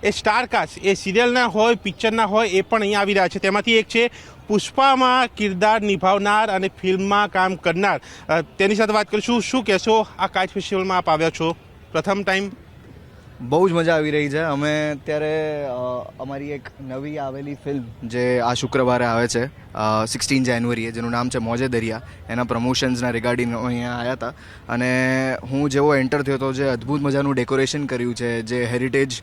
એ star cast એ સિરિયલના હોય પિક્ચરના હોય એ પણ અહીંયા આવી રહ્યા છે. તેમાંથી એક છે પુષ્પામાં કિરદાર નિભાવનાર અને ફિલ્મમાં કામ કરનાર. તેની સાથે વાત કરીશું. શું કહેશો, આ કાઇટ ફેસ્ટિવલમાં આપ આવ્યા છો પ્રથમ ટાઈમ? બહુ જ મજા આવી રહી છે. અમે અત્યારે અમારી એક નવી આવેલી ફિલ્મ જે આ શુક્રવારે આવે છે 16 જાન્યુઆરીએ, જેનું નામ છે મોજે દરિયા, એના પ્રમોશન્સના રિગાર્ડિંગ અહીંયા આવ્યા હતા. અને હું જેવો એન્ટર થયો હતો, જે અદ્ભુત મજાનું ડેકોરેશન કર્યું છે, જે હેરિટેજ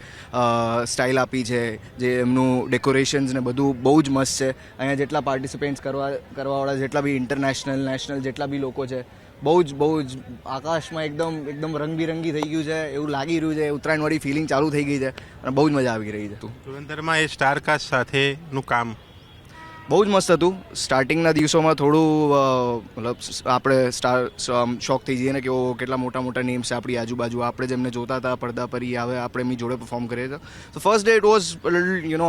સ્ટાઇલ આપી છે, જે એમનું ડેકોરેશન્સ ને બધું બહુ જ મસ્ત છે. અહીંયા જેટલા પાર્ટિસિપેન્ટ્સ કરવાવાળા જેટલા બી ઇન્ટરનેશનલ નેશનલ જેટલા બી લોકો છે, બહુ જ આકાશમાં એકદમ રંગબિરંગી થઈ ગયું છે, એવું લાગી રહ્યું છે. ઉત્તરાયણવાળી ફિલિંગ ચાલુ થઈ ગઈ છે અને બહુ જ મજા આવી રહી છે. ધુરંધરમાં એ સ્ટારકાસ્ટ સાથેનું કામ બહુ જ મસ્ત હતું. સ્ટાર્ટિંગના દિવસોમાં થોડું મતલબ આપણે શોક થઈ જઈએ ને કે કેટલા મોટા મોટા નેમ્સ છે આપણી આજુબાજુ, આપણે જેમને જોતા હતા પડદા પર, હવે આપણે એમની જોડે પરફોર્મ કરીએ તો first day it was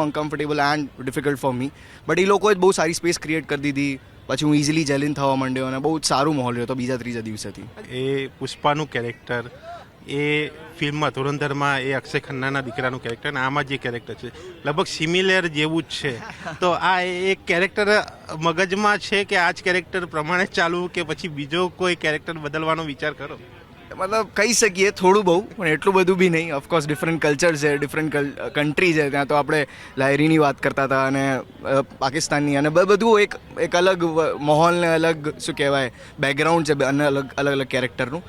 uncomfortable and difficult for me, but એ લોકોએ બહુ સારી સ્પેસ ક્રિએટ કરી દીધી. પછી હું ઇઝીલી જેલિન થવા માંડ્યો અને બહુ જ સારું માહોલ રહ્યો હતો બીજા ત્રીજા દિવસેથી. એ પુષ્પાનું કેરેક્ટર એ ફિલ્મમાં ધુરંધરમાં એ અક્ષય ખન્નાના દીકરાનું કેરેક્ટર અને આમાં જે કેરેક્ટર છે લગભગ સિમિલર જેવું જ છે. તો આ એક કેરેક્ટર મગજમાં છે કે આ જ કેરેક્ટર પ્રમાણે ચાલવું કે પછી બીજો કોઈ કેરેક્ટર બદલવાનો વિચાર કરો? મતલબ કહી શકીએ થોડું બહુ, પણ એટલું બધું બી નહીં. ઓફકોર્સ ડિફરન્ટ કલ્ચર છે, ડિફરન્ટ કન્ટ્રી છે. ત્યાં તો આપણે લાયરીની વાત કરતા હતા અને પાકિસ્તાનની, અને બધું એક અલગ માહોલ ને અલગ શું કહેવાય બેકગ્રાઉન્ડ છે અને અલગ અલગ કેરેક્ટરનું.